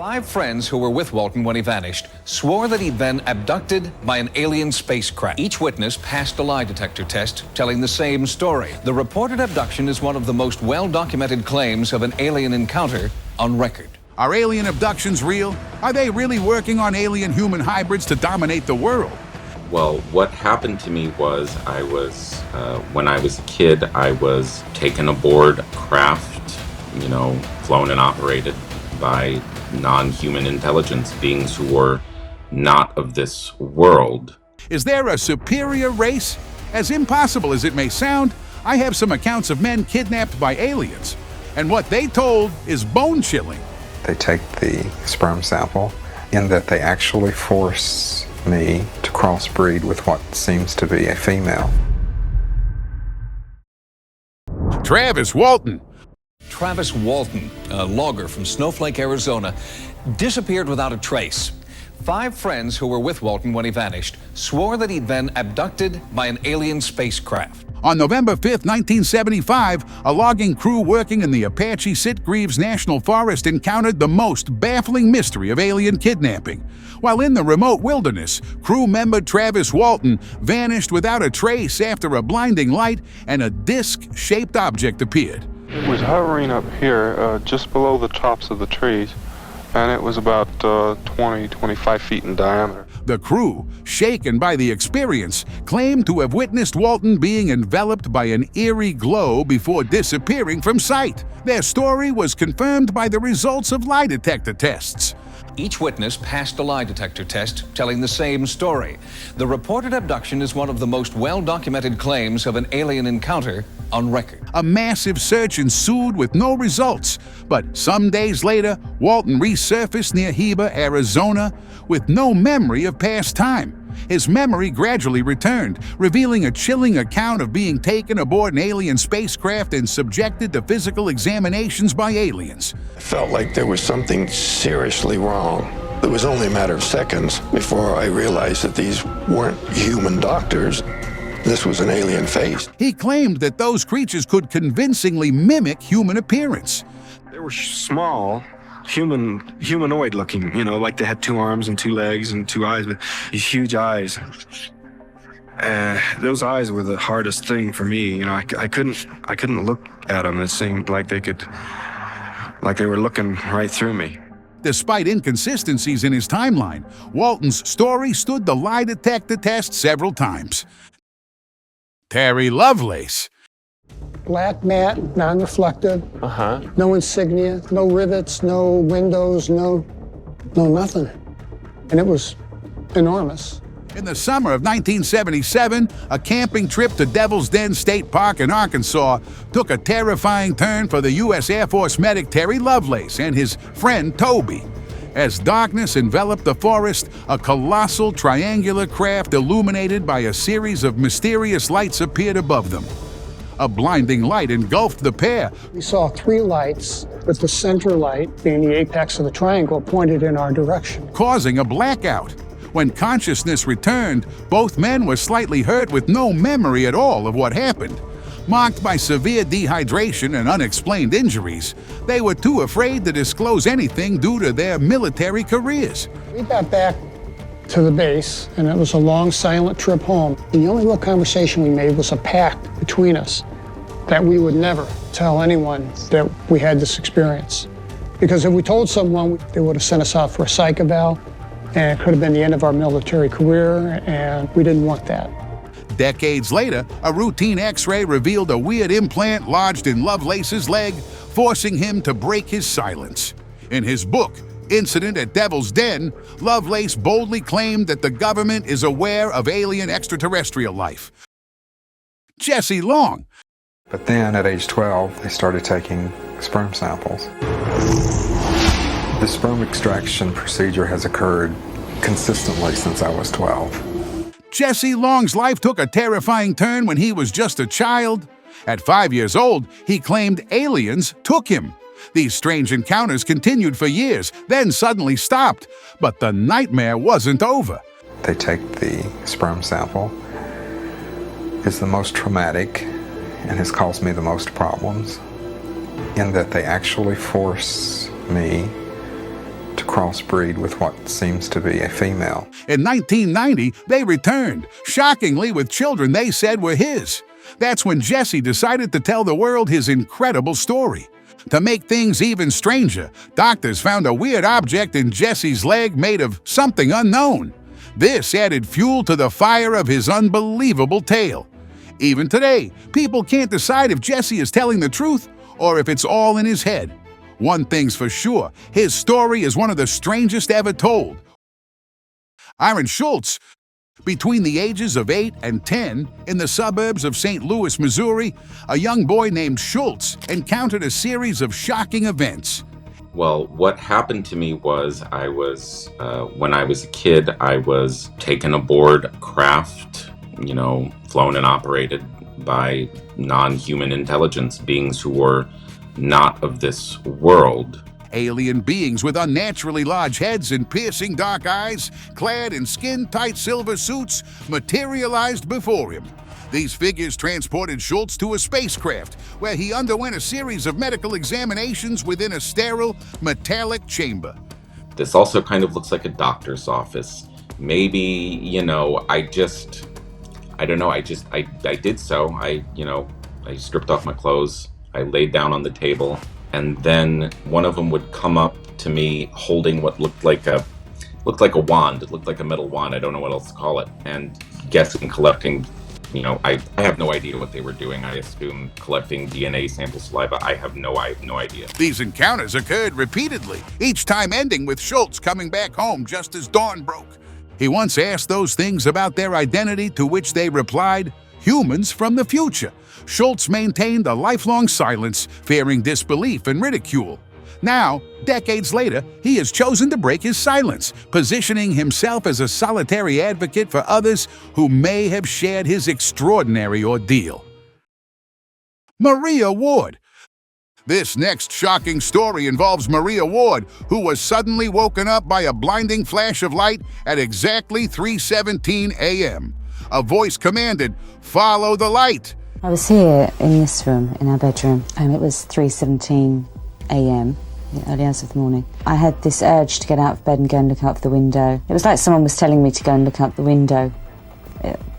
5 friends who were with Walton when he vanished swore that he'd been abducted by an alien spacecraft. Each witness passed a lie detector test, telling the same story. The reported abduction is one of the most well-documented claims of an alien encounter on record. Are alien abductions real? Are they really working on alien-human hybrids to dominate the world? Well, what happened to me was when I was a kid, I was taken aboard a craft, flown and operated by non-human intelligence beings who were not of this world. Is there a superior race? As impossible as it may sound, I have some accounts of men kidnapped by aliens, and what they told is bone-chilling. They take the sperm sample in that they actually force me to crossbreed with what seems to be a female. Travis Walton. Travis Walton, a logger from Snowflake, Arizona, disappeared without a trace. 5 friends who were with Walton when he vanished swore that he'd been abducted by an alien spacecraft. On November 5, 1975, a logging crew working in the Apache Sitgreaves National Forest encountered the most baffling mystery of alien kidnapping. While in the remote wilderness, crew member Travis Walton vanished without a trace after a blinding light and a disc-shaped object appeared. It was hovering up here, just below the tops of the trees, and it was about 25 feet in diameter. The crew, shaken by the experience, claimed to have witnessed Walton being enveloped by an eerie glow before disappearing from sight. Their story was confirmed by the results of lie detector tests. Each witness passed a lie detector test, telling the same story. The reported abduction is one of the most well-documented claims of an alien encounter on record. A massive search ensued with no results, but some days later, Walton resurfaced near Heber, Arizona, with no memory of past time. His memory gradually returned, revealing a chilling account of being taken aboard an alien spacecraft and subjected to physical examinations by aliens. I felt like there was something seriously wrong. It was only a matter of seconds before I realized that these weren't human doctors. This was an alien face. He claimed that those creatures could convincingly mimic human appearance. They were small, humanoid looking, like they had 2 arms and 2 legs and 2 eyes, but these huge eyes. Those eyes were the hardest thing for me. I couldn't look at them. It seemed like they were looking right through me. Despite inconsistencies in his timeline, Walton's story stood the lie detector test several times. Terry Lovelace. Black matte, non-reflective, no insignia, no rivets, no windows, no nothing. And it was enormous. In the summer of 1977, a camping trip to Devil's Den State Park in Arkansas took a terrifying turn for the U.S. Air Force medic Terry Lovelace and his friend Toby. As darkness enveloped the forest, a colossal triangular craft illuminated by a series of mysterious lights appeared above them. A blinding light engulfed the pair. We saw 3 lights, with the center light being the apex of the triangle pointed in our direction, causing a blackout. When consciousness returned, both men were slightly hurt with no memory at all of what happened. Marked by severe dehydration and unexplained injuries, they were too afraid to disclose anything due to their military careers. We got back to the base, and it was a long, silent trip home. The only real conversation we made was a pact between us that we would never tell anyone that we had this experience. Because if we told someone, they would have sent us out for a psych eval, and it could have been the end of our military career, and we didn't want that. Decades later, a routine X-ray revealed a weird implant lodged in Lovelace's leg, forcing him to break his silence. In his book, Incident at Devil's Den, Lovelace boldly claimed that the government is aware of alien extraterrestrial life. Jesse Long. But then, at age 12, they started taking sperm samples. The sperm extraction procedure has occurred consistently since I was 12. Jesse Long's life took a terrifying turn when he was just a child. At 5 years old, he claimed aliens took him. These strange encounters continued for years, then suddenly stopped. But the nightmare wasn't over. They take the sperm sample. It's the most traumatic and has caused me the most problems in that they actually force me to crossbreed with what seems to be a female. In 1990, they returned, shockingly with children they said were his. That's when Jesse decided to tell the world his incredible story. To make things even stranger, doctors found a weird object in Jesse's leg made of something unknown. This added fuel to the fire of his unbelievable tale. Even today, people can't decide if Jesse is telling the truth or if it's all in his head. One thing's for sure, his story is one of the strangest ever told. Aaron Schultz, between the ages of 8 and 10, in the suburbs of St. Louis, Missouri, a young boy named Schultz encountered a series of shocking events. Well, what happened to me was when I was a kid, I was taken aboard craft, flown and operated by non-human intelligence beings who were not of this world. Alien beings with unnaturally large heads and piercing dark eyes, clad in skin-tight silver suits, materialized before him. These figures transported Schultz to a spacecraft, where he underwent a series of medical examinations within a sterile, metallic chamber. This also kind of looks like a doctor's office. Maybe, I don't know, I did so. I stripped off my clothes, I laid down on the table, and then one of them would come up to me holding what looked like a wand. It looked like a metal wand. I don't know what else to call it. And guessing, collecting, I have no idea what they were doing. I assume collecting DNA sample saliva. I have no idea. These encounters occurred repeatedly, each time ending with Schultz coming back home just as dawn broke. He once asked those things about their identity, to which they replied, humans from the future. Schultz maintained a lifelong silence, fearing disbelief and ridicule. Now, decades later, he has chosen to break his silence, positioning himself as a solitary advocate for others who may have shared his extraordinary ordeal. Maria Ward. This next shocking story involves Maria Ward, who was suddenly woken up by a blinding flash of light at exactly 3:17 a.m. A voice commanded, "Follow the light." I was here in this room, in our bedroom, and it was 3:17 a.m., the early hours of the morning. I had this urge to get out of bed and go and look out the window. It was like someone was telling me to go and look out the window.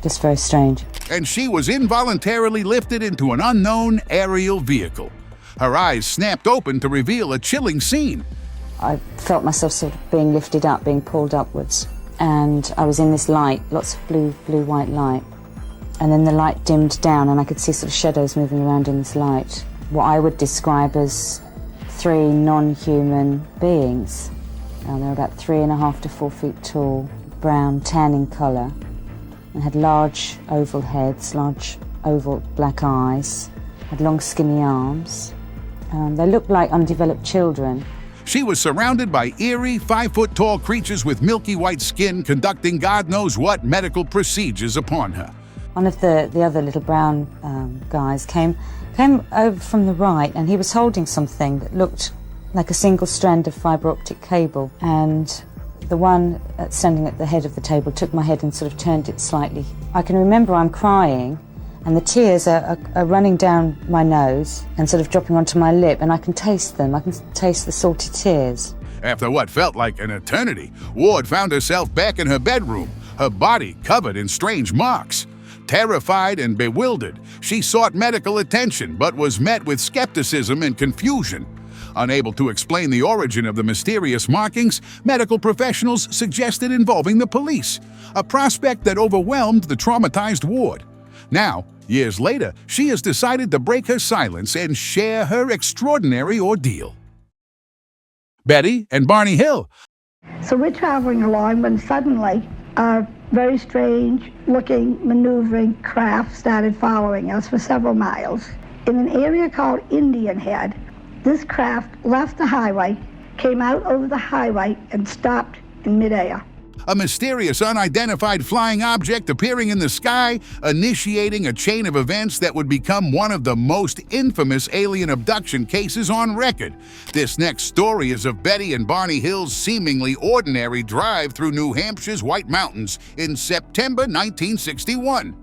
Just very strange. And she was involuntarily lifted into an unknown aerial vehicle. Her eyes snapped open to reveal a chilling scene. I felt myself sort of being lifted up, being pulled upwards. And I was in this light, lots of blue-white light. And then the light dimmed down and I could see sort of shadows moving around in this light. What I would describe as 3 non-human beings. They're about 3.5 to 4 feet tall, brown, tan in colour, and had large oval heads, large oval black eyes, had long skinny arms. They looked like undeveloped children. She was surrounded by eerie, 5-foot-tall creatures with milky white skin conducting God knows what medical procedures upon her. One of the other little brown guys came over from the right, and he was holding something that looked like a single strand of fibre optic cable. And the one standing at the head of the table took my head and sort of turned it slightly. I can remember I'm crying, and the tears are running down my nose and sort of dropping onto my lip, and I can taste them. I can taste the salty tears. After what felt like an eternity, Ward found herself back in her bedroom, her body covered in strange marks. Terrified and bewildered, she sought medical attention but was met with skepticism and confusion. Unable to explain the origin of the mysterious markings, medical professionals suggested involving the police, a prospect that overwhelmed the traumatized Ward. Now, years later, she has decided to break her silence and share her extraordinary ordeal. Betty and Barney Hill. So we're traveling along when suddenly a very strange-looking, maneuvering craft started following us for several miles. In an area called Indian Head, this craft left the highway, came out over the highway, and stopped in midair. A mysterious unidentified flying object appearing in the sky, initiating a chain of events that would become one of the most infamous alien abduction cases on record. This next story is of Betty and Barney Hill's seemingly ordinary drive through New Hampshire's White Mountains in September 1961.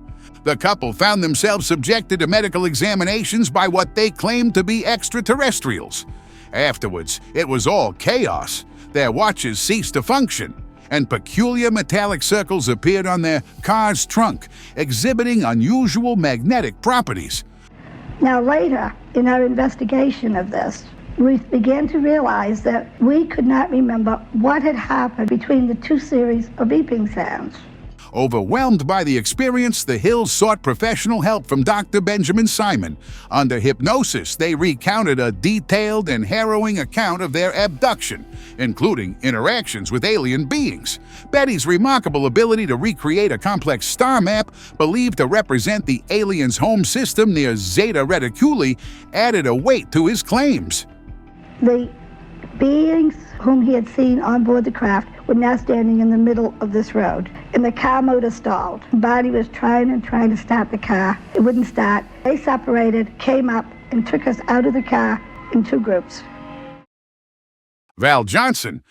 The couple found themselves subjected to medical examinations by what they claimed to be extraterrestrials. Afterwards, it was all chaos. Their watches ceased to function, and peculiar metallic circles appeared on their car's trunk, exhibiting unusual magnetic properties. Now later, in our investigation of this, we began to realize that we could not remember what had happened between the two series of beeping sounds. Overwhelmed by the experience, the Hills sought professional help from Dr. Benjamin Simon. Under hypnosis, they recounted a detailed and harrowing account of their abduction, including interactions with alien beings. Betty's remarkable ability to recreate a complex star map believed to represent the aliens' home system near Zeta Reticuli added a weight to his claims. The beings whom he had seen on board the craft were now standing in the middle of this road, and the car motor stalled. Bonnie was trying to start the car. It wouldn't start. They separated, came up, and took us out of the car in two groups. Val Johnson.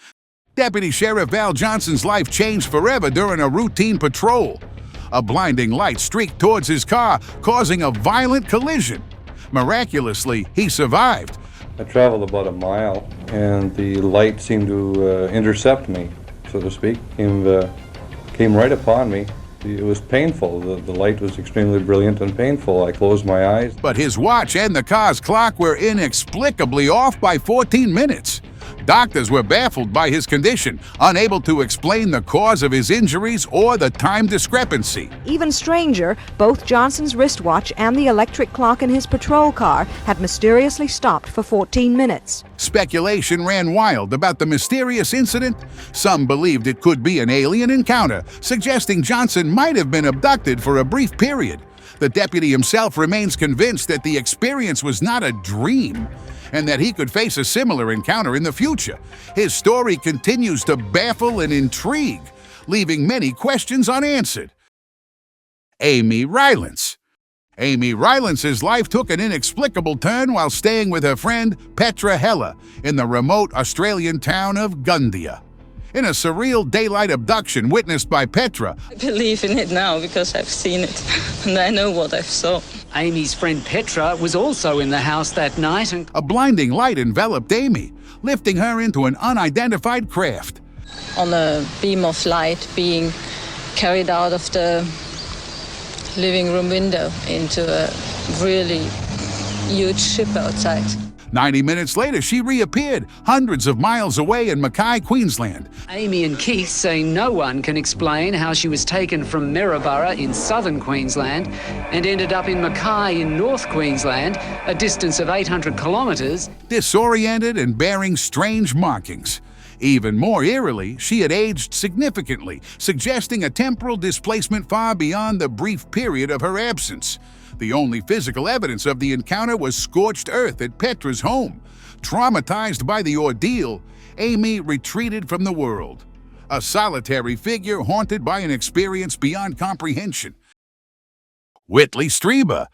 Deputy Sheriff Val Johnson's life changed forever during a routine patrol. A blinding light streaked towards his car, causing a violent collision. Miraculously, he survived. I traveled about a mile, and the light seemed to intercept me, so to speak. Came right upon me. It was painful. The light was extremely brilliant and painful. I closed my eyes. But his watch and the car's clock were inexplicably off by 14 minutes. Doctors were baffled by his condition, unable to explain the cause of his injuries or the time discrepancy. Even stranger, both Johnson's wristwatch and the electric clock in his patrol car had mysteriously stopped for 14 minutes. Speculation ran wild about the mysterious incident. Some believed it could be an alien encounter, suggesting Johnson might have been abducted for a brief period. The deputy himself remains convinced that the experience was not a dream, and that he could face a similar encounter in the future. His story continues to baffle and intrigue, leaving many questions unanswered. Amy Rylance. Amy Rylance's life took an inexplicable turn while staying with her friend Petra Heller in the remote Australian town of Gundia. In a surreal daylight abduction witnessed by Petra, I believe in it now because I've seen it and I know what I saw. Amy's friend Petra was also in the house that night, and a blinding light enveloped Amy, lifting her into an unidentified craft. On a beam of light being carried out of the living room window into a really huge ship outside. 90 minutes later, she reappeared hundreds of miles away in Mackay, Queensland. Amy and Keith say no one can explain how she was taken from Maryborough in southern Queensland and ended up in Mackay in North Queensland, a distance of 800 kilometres. Disoriented and bearing strange markings. Even more eerily, she had aged significantly, suggesting a temporal displacement far beyond the brief period of her absence. The only physical evidence of the encounter was scorched earth at Petra's home. Traumatized by the ordeal, Amy retreated from the world, a solitary figure haunted by an experience beyond comprehension. Whitley Strieber.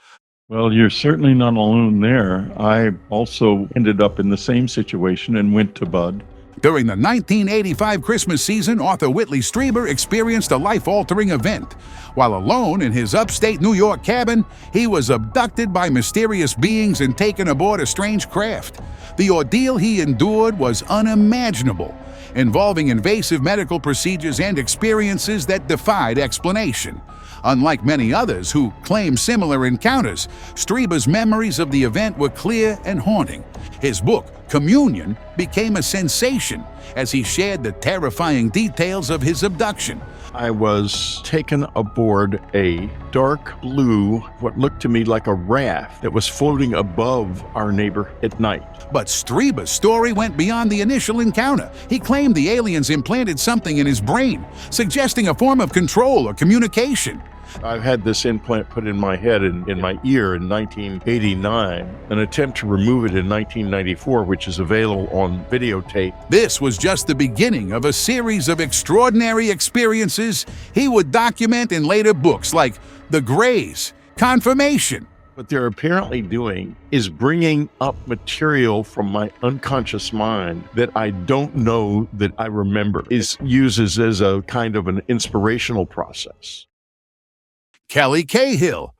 Well, you're certainly not alone there. I also ended up in the same situation and went to Bud. During the 1985 Christmas season, author Whitley Strieber experienced a life-altering event. While alone in his upstate New York cabin, he was abducted by mysterious beings and taken aboard a strange craft. The ordeal he endured was unimaginable, involving invasive medical procedures and experiences that defied explanation. Unlike many others who claim similar encounters, Strieber's memories of the event were clear and haunting. His book, Communion, became a sensation as he shared the terrifying details of his abduction. I was taken aboard a dark blue, what looked to me like a raft that was floating above our neighbor at night. But Strieber's story went beyond the initial encounter. He claimed the aliens implanted something in his brain, suggesting a form of control or communication. I've had this implant put in my head and in my ear in 1989, an attempt to remove it in 1994, which is available on videotape. This was just the beginning of a series of extraordinary experiences he would document in later books like The Greys, Confirmation. What they're apparently doing is bringing up material from my unconscious mind that I don't know that I remember. It uses as a kind of an inspirational process. Kelly Cahill.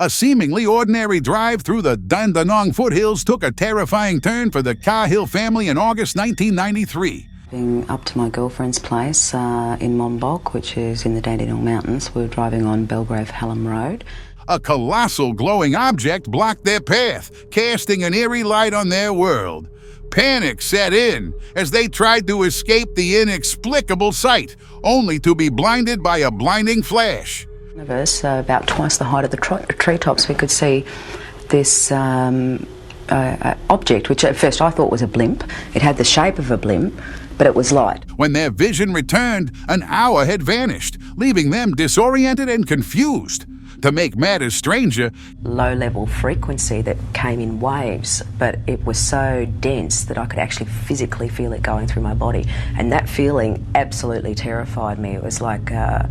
A seemingly ordinary drive through the Dandenong foothills took a terrifying turn for the Cahill family in August 1993. Being up to my girlfriend's place in Monbulk, which is in the Dandenong Mountains. We were driving on Belgrave Hallam Road. A colossal glowing object blocked their path, casting an eerie light on their world. Panic set in as they tried to escape the inexplicable sight, only to be blinded by a blinding flash. Of us, about twice the height of the treetops, we could see this object, which at first I thought was a blimp. It had the shape of a blimp, but it was light. When their vision returned, an hour had vanished, leaving them disoriented and confused. To make matters stranger, low-level frequency that came in waves, but it was so dense that I could actually physically feel it going through my body. And that feeling absolutely terrified me. It was like, I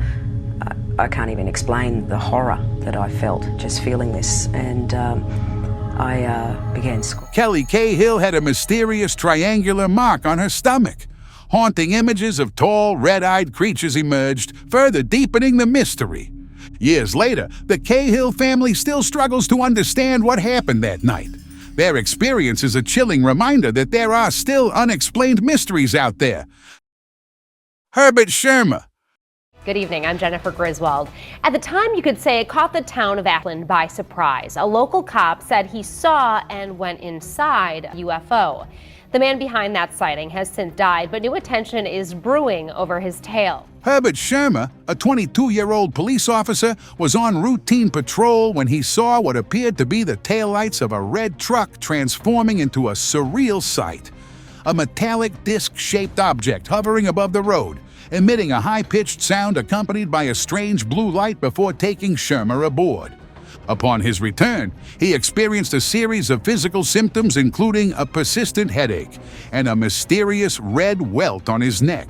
can't even explain the horror that I felt just feeling this. And I began screaming. Kelly Cahill had a mysterious triangular mark on her stomach. Haunting images of tall, red-eyed creatures emerged, further deepening the mystery. Years later, the Cahill family still struggles to understand what happened that night. Their experience is a chilling reminder that there are still unexplained mysteries out there. Herbert Shermer. Good evening, I'm Jennifer Griswold. At the time, you could say it caught the town of Athland by surprise. A local cop said he saw and went inside a UFO. The man behind that sighting has since died, but new attention is brewing over his tale. Herbert Shermer, a 22-year-old police officer, was on routine patrol when he saw what appeared to be the taillights of a red truck transforming into a surreal sight. A metallic disc-shaped object hovering above the road, emitting a high-pitched sound accompanied by a strange blue light before taking Shermer aboard. Upon his return, he experienced a series of physical symptoms including a persistent headache and a mysterious red welt on his neck.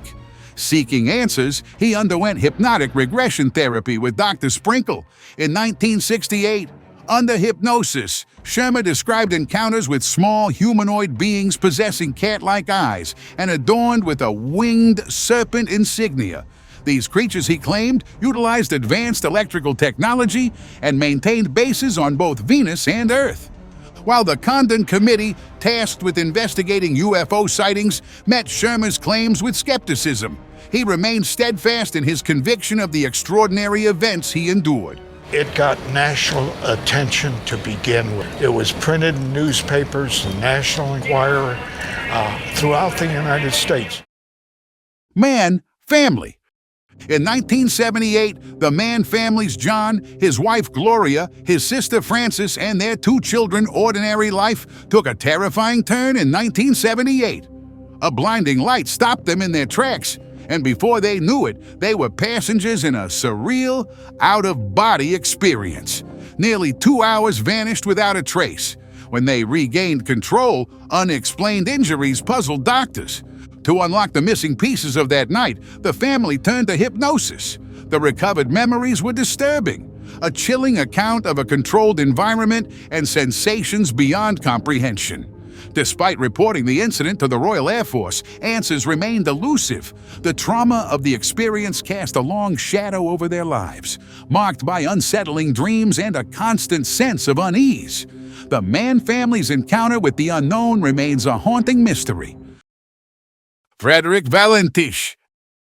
Seeking answers, he underwent hypnotic regression therapy with Dr. Sprinkle. In 1968, under hypnosis, Shermer described encounters with small humanoid beings possessing cat-like eyes and adorned with a winged serpent insignia. These creatures, he claimed, utilized advanced electrical technology and maintained bases on both Venus and Earth. While the Condon Committee, tasked with investigating UFO sightings, met Shermer's claims with skepticism, he remained steadfast in his conviction of the extraordinary events he endured. It got national attention to begin with. It was printed in newspapers, the National Enquirer, throughout the United States. Man, family. In 1978, the Mann family's John, his wife Gloria, his sister Frances, and their 2 children, Ordinary Life, took a terrifying turn in 1978. A blinding light stopped them in their tracks, and before they knew it, they were passengers in a surreal, out-of-body experience. Nearly 2 hours vanished without a trace. When they regained control, unexplained injuries puzzled doctors. To unlock the missing pieces of that night, the family turned to hypnosis. The recovered memories were disturbing, a chilling account of a controlled environment and sensations beyond comprehension. Despite reporting the incident to the Royal Air Force, answers remained elusive. The trauma of the experience cast a long shadow over their lives, marked by unsettling dreams and a constant sense of unease. The Mann family's encounter with the unknown remains a haunting mystery. Frederick Valentich.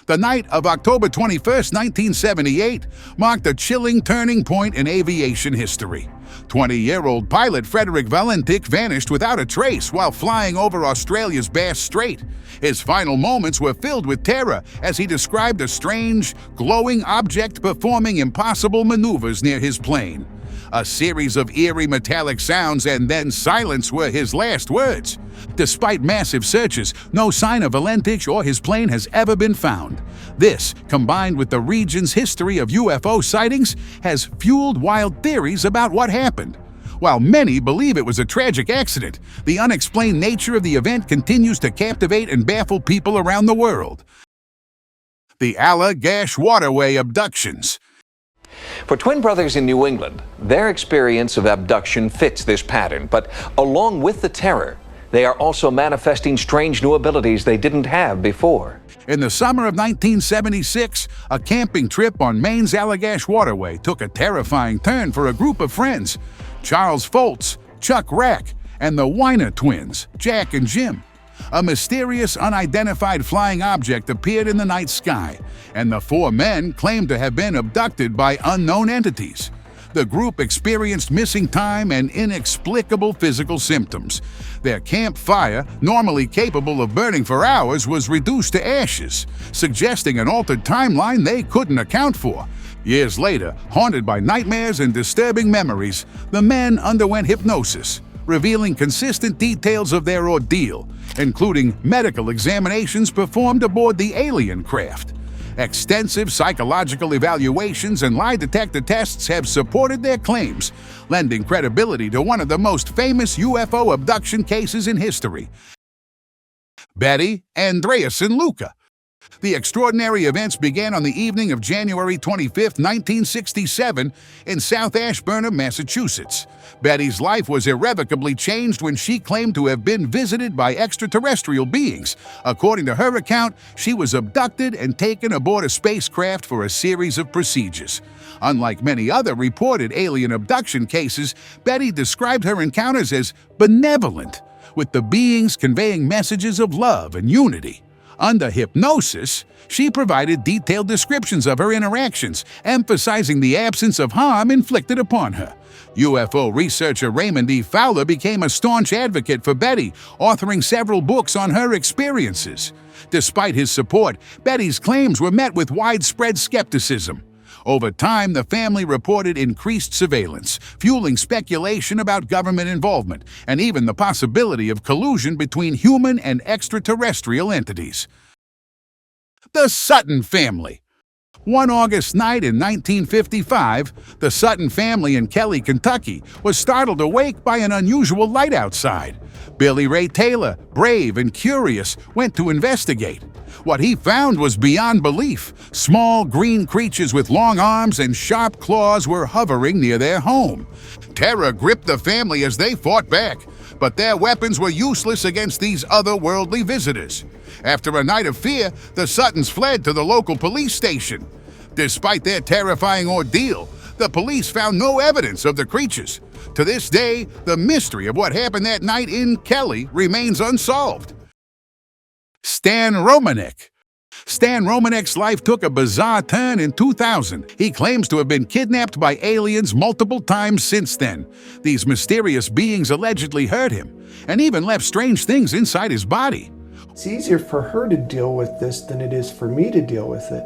The night of October 21, 1978, marked a chilling turning point in aviation history. 20-year-old pilot Frederick Valentich vanished without a trace while flying over Australia's Bass Strait. His final moments were filled with terror as he described a strange, glowing object performing impossible maneuvers near his plane. A series of eerie metallic sounds and then silence were his last words. Despite massive searches, no sign of Valentich or his plane has ever been found. This, combined with the region's history of UFO sightings, has fueled wild theories about what happened. While many believe it was a tragic accident, the unexplained nature of the event continues to captivate and baffle people around the world. The Allagash Waterway abductions. For twin brothers in New England, their experience of abduction fits this pattern, but along with the terror, they are also manifesting strange new abilities they didn't have before. In the summer of 1976, a camping trip on Maine's Allagash Waterway took a terrifying turn for a group of friends: Charles Foltz, Chuck Rack, and the Weiner twins, Jack and Jim. A mysterious, unidentified flying object appeared in the night sky, and the 4 men claimed to have been abducted by unknown entities. The group experienced missing time and inexplicable physical symptoms. Their campfire, normally capable of burning for hours, was reduced to ashes, suggesting an altered timeline they couldn't account for. Years later, haunted by nightmares and disturbing memories, the men underwent hypnosis, revealing consistent details of their ordeal, including medical examinations performed aboard the alien craft. Extensive psychological evaluations and lie detector tests have supported their claims, lending credibility to one of the most famous UFO abduction cases in history. Betty, Andreas, and Luca. The extraordinary events began on the evening of January 25, 1967, in South Ashburnham, Massachusetts. Betty's life was irrevocably changed when she claimed to have been visited by extraterrestrial beings. According to her account, she was abducted and taken aboard a spacecraft for a series of procedures. Unlike many other reported alien abduction cases, Betty described her encounters as benevolent, with the beings conveying messages of love and unity. Under hypnosis, she provided detailed descriptions of her interactions, emphasizing the absence of harm inflicted upon her. UFO researcher Raymond E. Fowler became a staunch advocate for Betty, authoring several books on her experiences. Despite his support, Betty's claims were met with widespread skepticism. Over time, the family reported increased surveillance, fueling speculation about government involvement and even the possibility of collusion between human and extraterrestrial entities. The Sutton family. One August night in 1955, the Sutton family in Kelly, Kentucky, was startled awake by an unusual light outside. Billy Ray Taylor, brave and curious, went to investigate. What he found was beyond belief. Small green creatures with long arms and sharp claws were hovering near their home. Terror gripped the family as they fought back, but their weapons were useless against these otherworldly visitors. After a night of fear, the Suttons fled to the local police station. Despite their terrifying ordeal, the police found no evidence of the creatures. To this day, the mystery of what happened that night in Kelly remains unsolved. Stan Romanek. Stan Romanek's life took a bizarre turn in 2000. He claims to have been kidnapped by aliens multiple times since then. These mysterious beings allegedly hurt him, and even left strange things inside his body. It's easier for her to deal with this than it is for me to deal with it.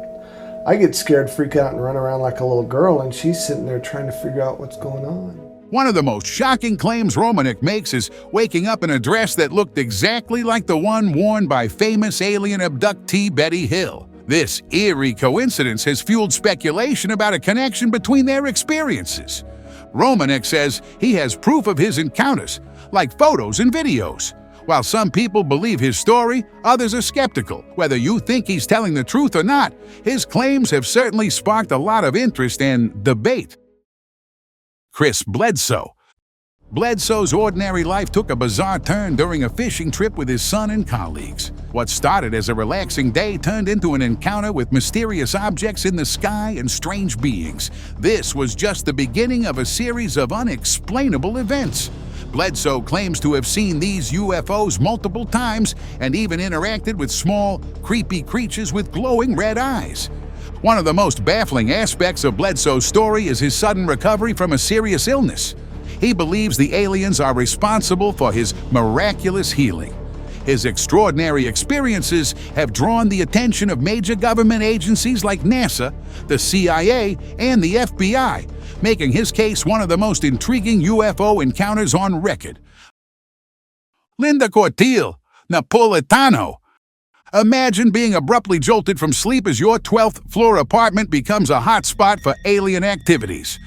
I get scared, freak out, and run around like a little girl, and she's sitting there trying to figure out what's going on. One of the most shocking claims Romanek makes is waking up in a dress that looked exactly like the one worn by famous alien abductee Betty Hill. This eerie coincidence has fueled speculation about a connection between their experiences. Romanek says he has proof of his encounters, like photos and videos. While some people believe his story, others are skeptical. Whether you think he's telling the truth or not, his claims have certainly sparked a lot of interest and debate. Chris Bledsoe. Bledsoe's ordinary life took a bizarre turn during a fishing trip with his son and colleagues. What started as a relaxing day turned into an encounter with mysterious objects in the sky and strange beings. This was just the beginning of a series of unexplainable events. Bledsoe claims to have seen these UFOs multiple times and even interacted with small, creepy creatures with glowing red eyes. One of the most baffling aspects of Bledsoe's story is his sudden recovery from a serious illness. He believes the aliens are responsible for his miraculous healing. His extraordinary experiences have drawn the attention of major government agencies like NASA, the CIA, and the FBI, making his case one of the most intriguing UFO encounters on record. Linda Cortile, Napolitano. Imagine being abruptly jolted from sleep as your 12th floor apartment becomes a hotspot for alien activities.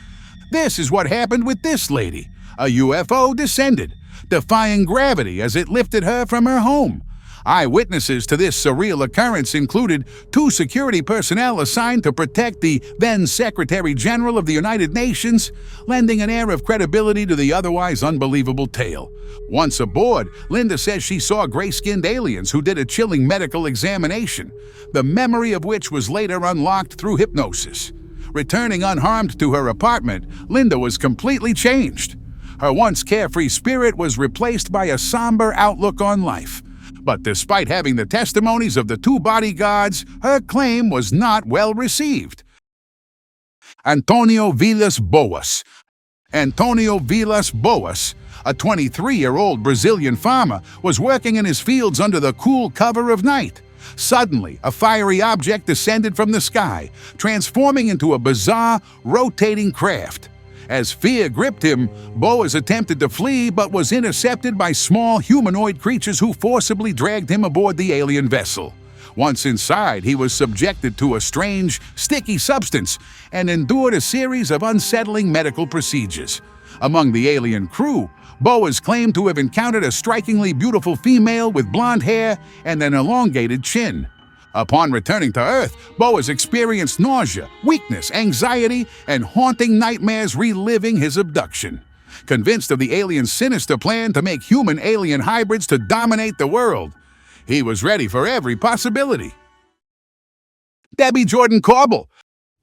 This is what happened with this lady. A UFO descended, defying gravity as it lifted her from her home. Eyewitnesses to this surreal occurrence included 2 security personnel assigned to protect the then Secretary General of the United Nations, lending an air of credibility to the otherwise unbelievable tale. Once aboard, Linda says she saw gray-skinned aliens who did a chilling medical examination, the memory of which was later unlocked through hypnosis. Returning unharmed to her apartment, Linda was completely changed. Her once carefree spirit was replaced by a somber outlook on life. But despite having the testimonies of the two bodyguards, her claim was not well received. Antonio Vilas Boas, a 23-year-old Brazilian farmer, was working in his fields under the cool cover of night. Suddenly, a fiery object descended from the sky, transforming into a bizarre, rotating craft. As fear gripped him, Boas attempted to flee but was intercepted by small humanoid creatures who forcibly dragged him aboard the alien vessel. Once inside, he was subjected to a strange, sticky substance and endured a series of unsettling medical procedures. Among the alien crew, Boas claimed to have encountered a strikingly beautiful female with blonde hair and an elongated chin. Upon returning to Earth, Boas experienced nausea, weakness, anxiety, and haunting nightmares reliving his abduction. Convinced of the aliens' sinister plan to make human-alien hybrids to dominate the world, he was ready for every possibility. Debbie Jordan Corbel.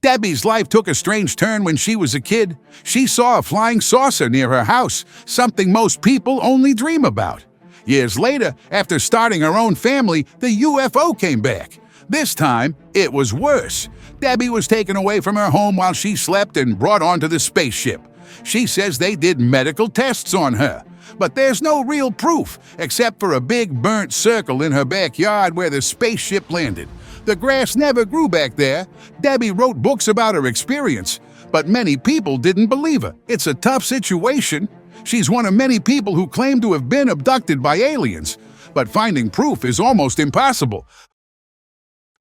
Debbie's life took a strange turn when she was a kid. She saw a flying saucer near her house, something most people only dream about. Years later, after starting her own family, the UFO came back. This time, it was worse. Debbie was taken away from her home while she slept and brought onto the spaceship. She says they did medical tests on her, but there's no real proof, except for a big burnt circle in her backyard where the spaceship landed. The grass never grew back there. Debbie wrote books about her experience, but many people didn't believe her. It's a tough situation. She's one of many people who claim to have been abducted by aliens, but finding proof is almost impossible.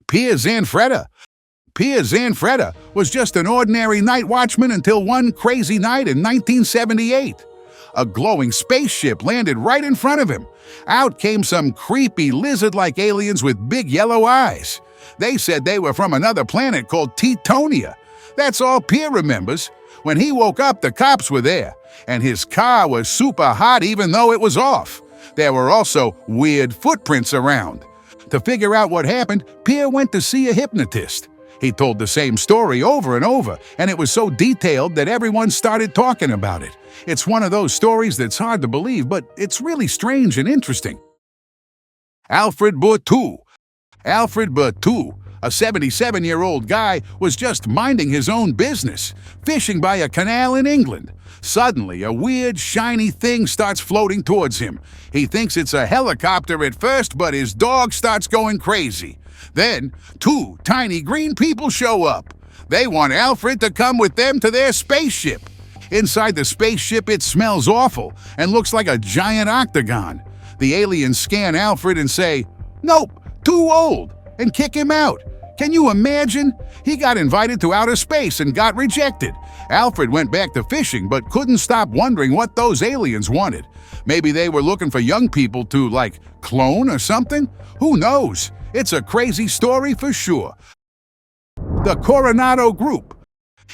Pierre Zanfretta. Pierre Zanfretta was just an ordinary night watchman until one crazy night in 1978. A glowing spaceship landed right in front of him. Out came some creepy lizard-like aliens with big yellow eyes. They said they were from another planet called Tetonia. That's all Pierre remembers. When he woke up, the cops were there, and his car was super hot even though it was off. There were also weird footprints around. To figure out what happened, Pierre went to see a hypnotist. He told the same story over and over, and it was so detailed that everyone started talking about it. It's one of those stories that's hard to believe, but it's really strange and interesting. Alfred Bertou. Alfred Bertou, a 77-year-old guy, was just minding his own business, fishing by a canal in England. Suddenly, a weird, shiny thing starts floating towards him. He thinks it's a helicopter at first, but his dog starts going crazy. Then, two tiny green people show up. They want Alfred to come with them to their spaceship. Inside the spaceship, it smells awful and looks like a giant octagon. The aliens scan Alfred and say, "Nope, too old," and kick him out. Can you imagine? He got invited to outer space and got rejected. Alfred went back to fishing but couldn't stop wondering what those aliens wanted. Maybe they were looking for young people to, like, clone or something? Who knows? It's a crazy story for sure. The Coronado Group.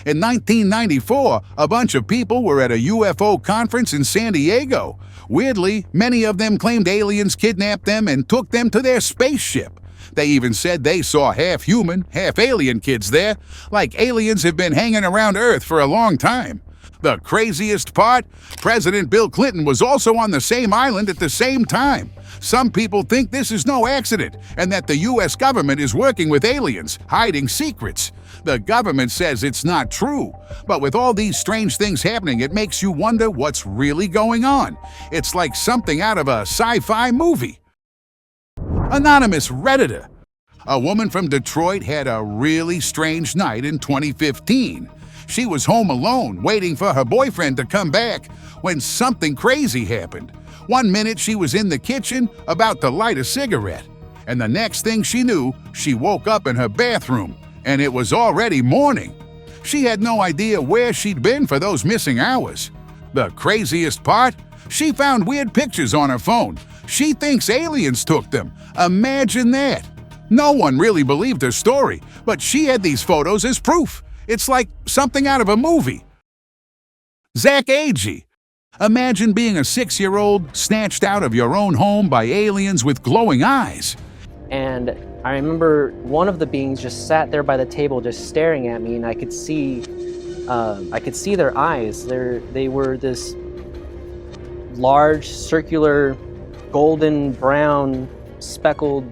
In 1994, a bunch of people were at a UFO conference in San Diego. Weirdly, many of them claimed aliens kidnapped them and took them to their spaceship. They even said they saw half-human, half-alien kids there, like aliens have been hanging around Earth for a long time. The craziest part? President Bill Clinton was also on the same island at the same time. Some people think this is no accident and that the U.S. government is working with aliens, hiding secrets. The government says it's not true, but with all these strange things happening, it makes you wonder what's really going on. It's like something out of a sci-fi movie. Anonymous Redditor. A woman from Detroit had a really strange night in 2015. She was home alone, waiting for her boyfriend to come back, when something crazy happened. One minute she was in the kitchen, about to light a cigarette, and the next thing she knew, she woke up in her bathroom, and it was already morning. She had no idea where she'd been for those missing hours. The craziest part? She found weird pictures on her phone. She thinks aliens took them. Imagine that. No one really believed her story, but she had these photos as proof. It's like something out of a movie. Zach Agee. Imagine being a 6-year-old snatched out of your own home by aliens with glowing eyes. And I remember one of the beings just sat there by the table just staring at me, and I could see their eyes. They were this large, circular, golden brown speckled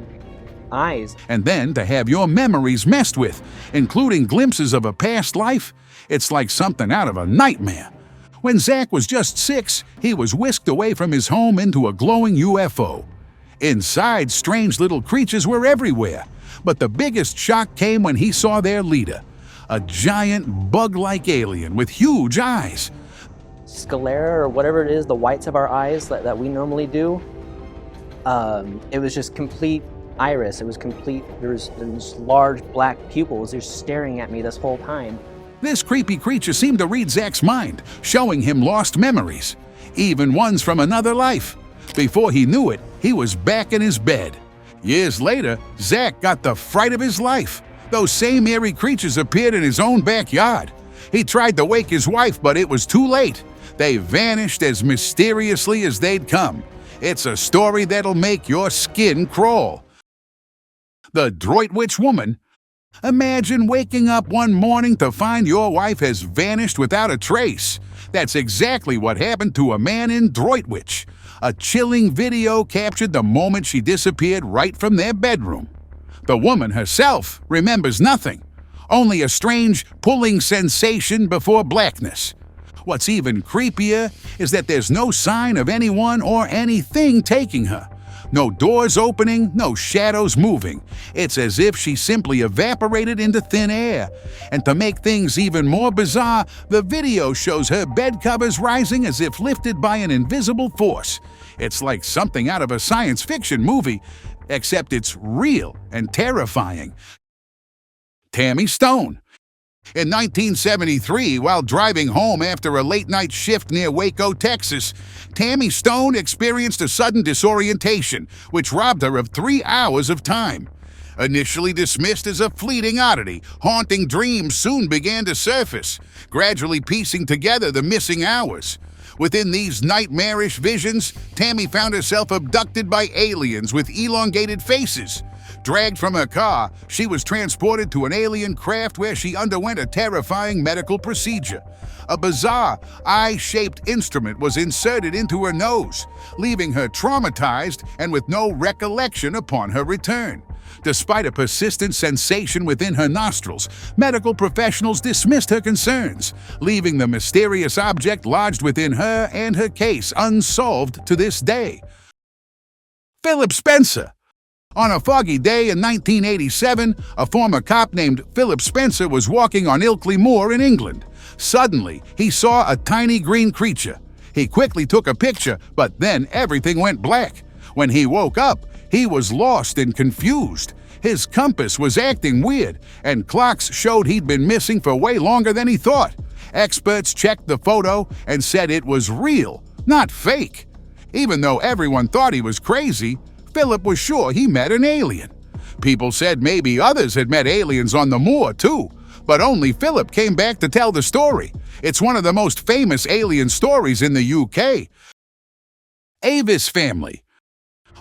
eyes. And then to have your memories messed with, including glimpses of a past life, it's like something out of a nightmare. When Zach was just 6, he was whisked away from his home into a glowing UFO. Inside, strange little creatures were everywhere, but the biggest shock came when he saw their leader, a giant bug-like alien with huge eyes. Sclera, or whatever it is, the whites of our eyes that we normally do, it was just complete iris. It was complete, there's large black pupils just staring at me this whole time. This creepy creature seemed to read Zach's mind, showing him lost memories, even ones from another life. Before he knew it, he was back in his bed. Years later, Zach got the fright of his life. Those same eerie creatures appeared in his own backyard. He tried to wake his wife, but it was too late. They vanished as mysteriously as they'd come. It's a story that'll make your skin crawl. The Droitwich Woman. Imagine waking up one morning to find your wife has vanished without a trace. That's exactly what happened to a man in Droitwich. A chilling video captured the moment she disappeared right from their bedroom. The woman herself remembers nothing, only a strange pulling sensation before blackness. What's even creepier is that there's no sign of anyone or anything taking her. No doors opening, no shadows moving. It's as if she simply evaporated into thin air. And to make things even more bizarre, the video shows her bed covers rising as if lifted by an invisible force. It's like something out of a science fiction movie, except it's real and terrifying. Tammy Stone. In 1973, while driving home after a late-night shift near Waco, Texas, Tammy Stone experienced a sudden disorientation, which robbed her of 3 hours of time. Initially dismissed as a fleeting oddity, haunting dreams soon began to surface, gradually piecing together the missing hours. Within these nightmarish visions, Tammy found herself abducted by aliens with elongated faces. Dragged from her car, she was transported to an alien craft where she underwent a terrifying medical procedure. A bizarre, eye-shaped instrument was inserted into her nose, leaving her traumatized and with no recollection upon her return. Despite a persistent sensation within her nostrils, medical professionals dismissed her concerns, leaving the mysterious object lodged within her and her case unsolved to this day. Philip Spencer. On a foggy day in 1987, a former cop named Philip Spencer was walking on Ilkley Moor in England. Suddenly, he saw a tiny green creature. He quickly took a picture, but then everything went black. When he woke up, he was lost and confused. His compass was acting weird, and clocks showed he'd been missing for way longer than he thought. Experts checked the photo and said it was real, not fake. Even though everyone thought he was crazy, Philip was sure he met an alien. People said maybe others had met aliens on the moor, too, but only Philip came back to tell the story. It's one of the most famous alien stories in the UK. Avis family.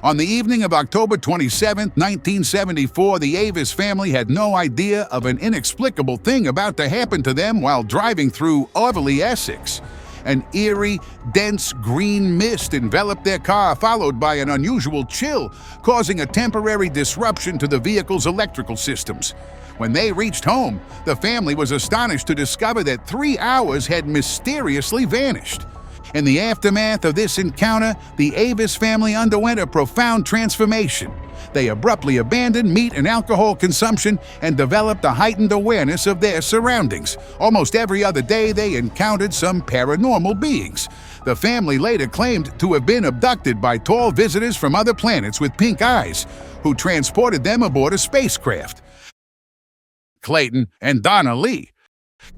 On the evening of October 27, 1974, the Avis family had no idea of an inexplicable thing about to happen to them while driving through Overley, Essex. An eerie, dense green mist enveloped their car, followed by an unusual chill, causing a temporary disruption to the vehicle's electrical systems. When they reached home, the family was astonished to discover that 3 hours had mysteriously vanished. In the aftermath of this encounter, the Avis family underwent a profound transformation. They abruptly abandoned meat and alcohol consumption and developed a heightened awareness of their surroundings. Almost every other day, they encountered some paranormal beings. The family later claimed to have been abducted by tall visitors from other planets with pink eyes, who transported them aboard a spacecraft. Clayton and Donna Lee.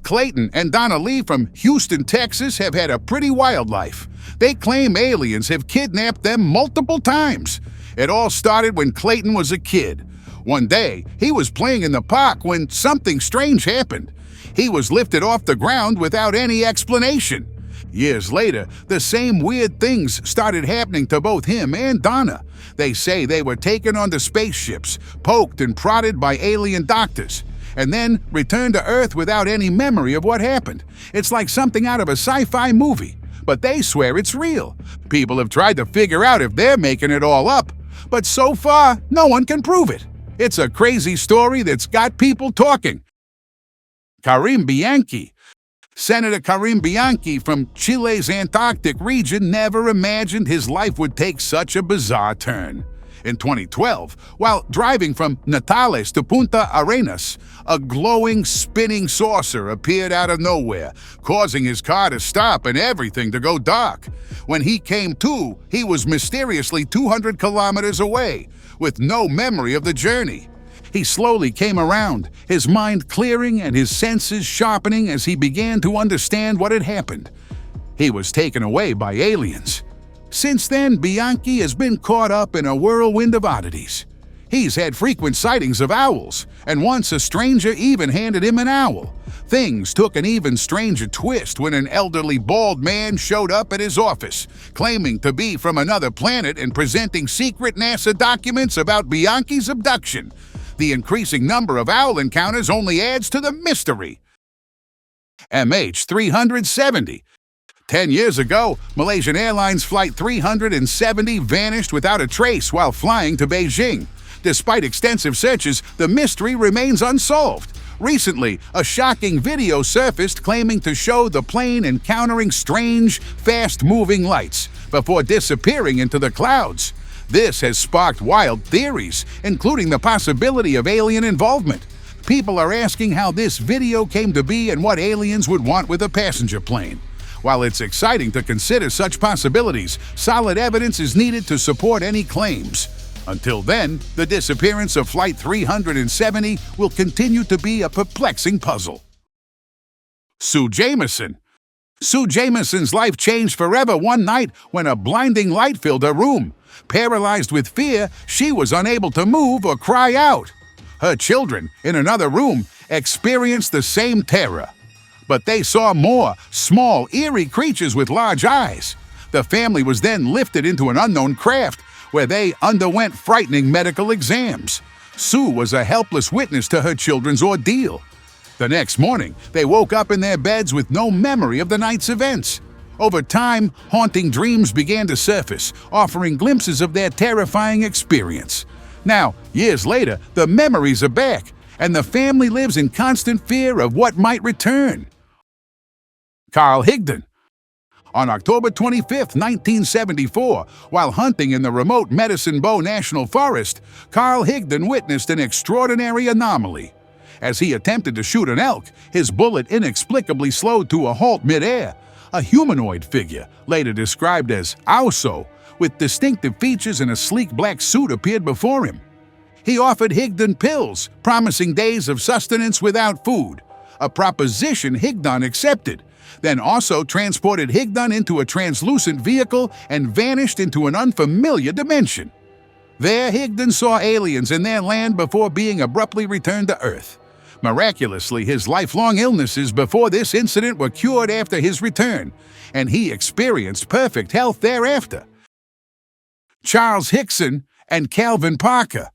Clayton and Donna Lee from Houston, Texas, have had a pretty wild life. They claim aliens have kidnapped them multiple times. It all started when Clayton was a kid. One day, he was playing in the park when something strange happened. He was lifted off the ground without any explanation. Years later, the same weird things started happening to both him and Donna. They say they were taken onto spaceships, poked and prodded by alien doctors, and then returned to Earth without any memory of what happened. It's like something out of a sci-fi movie, but they swear it's real. People have tried to figure out if they're making it all up. but so far, no one can prove it. It's a crazy story that's got people talking. Karim Bianchi. Senator Karim Bianchi from Chile's Antarctic region never imagined his life would take such a bizarre turn. In 2012, while driving from Natales to Punta Arenas, a glowing, spinning saucer appeared out of nowhere, causing his car to stop and everything to go dark. When he came to, he was mysteriously 200 kilometers away, with no memory of the journey. He slowly came around, his mind clearing and his senses sharpening as he began to understand what had happened. He was taken away by aliens. Since then, Bianchi has been caught up in a whirlwind of oddities. He's had frequent sightings of owls, and once a stranger even handed him an owl. Things took an even stranger twist when an elderly bald man showed up at his office, claiming to be from another planet and presenting secret NASA documents about Bianchi's abduction. The increasing number of owl encounters only adds to the mystery. MH370. 10 years ago, Malaysian Airlines Flight 370 vanished without a trace while flying to Beijing. Despite extensive searches, the mystery remains unsolved. Recently, a shocking video surfaced claiming to show the plane encountering strange, fast-moving lights before disappearing into the clouds. This has sparked wild theories, including the possibility of alien involvement. People are asking how this video came to be and what aliens would want with a passenger plane. While it's exciting to consider such possibilities, solid evidence is needed to support any claims. Until then, the disappearance of Flight 370 will continue to be a perplexing puzzle. Sue Jameson. Sue Jameson's life changed forever one night when a blinding light filled her room. Paralyzed with fear, she was unable to move or cry out. Her children, in another room, experienced the same terror. But they saw more small, eerie creatures with large eyes. The family was then lifted into an unknown craft, where they underwent frightening medical exams. Sue was a helpless witness to her children's ordeal. The next morning, they woke up in their beds with no memory of the night's events. Over time, haunting dreams began to surface, offering glimpses of their terrifying experience. Now, years later, the memories are back, and the family lives in constant fear of what might return. Carl Higdon. On October 25, 1974, while hunting in the remote Medicine Bow National Forest, Carl Higdon witnessed an extraordinary anomaly. As he attempted to shoot an elk, his bullet inexplicably slowed to a halt midair. A humanoid figure, later described as Auso, with distinctive features and a sleek black suit appeared before him. He offered Higdon pills, promising days of sustenance without food, a proposition Higdon accepted. Then also transported Higdon into a translucent vehicle and vanished into an unfamiliar dimension. There, Higdon saw aliens in their land before being abruptly returned to Earth. Miraculously, his lifelong illnesses before this incident were cured after his return, and he experienced perfect health thereafter. Charles Hickson and Calvin Parker.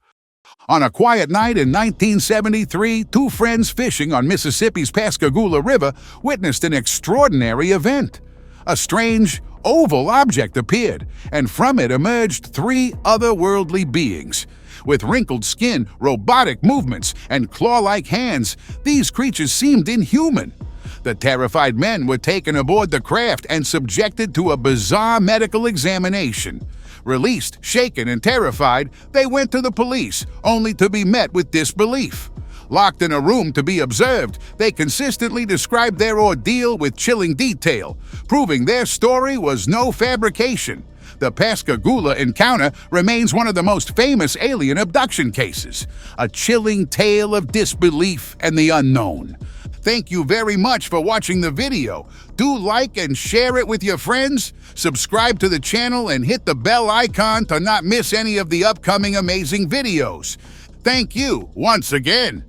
On a quiet night in 1973, two friends fishing on Mississippi's Pascagoula River witnessed an extraordinary event. A strange, oval object appeared, and from it emerged three otherworldly beings. With wrinkled skin, robotic movements, and claw-like hands, these creatures seemed inhuman. The terrified men were taken aboard the craft and subjected to a bizarre medical examination. Released, shaken, and terrified, they went to the police, only to be met with disbelief. Locked in a room to be observed, they consistently described their ordeal with chilling detail, proving their story was no fabrication. The Pascagoula encounter remains one of the most famous alien abduction cases, a chilling tale of disbelief and the unknown. Thank you very much for watching the video. Do like and share it with your friends, subscribe to the channel, and hit the bell icon to not miss any of the upcoming amazing videos. Thank you once again.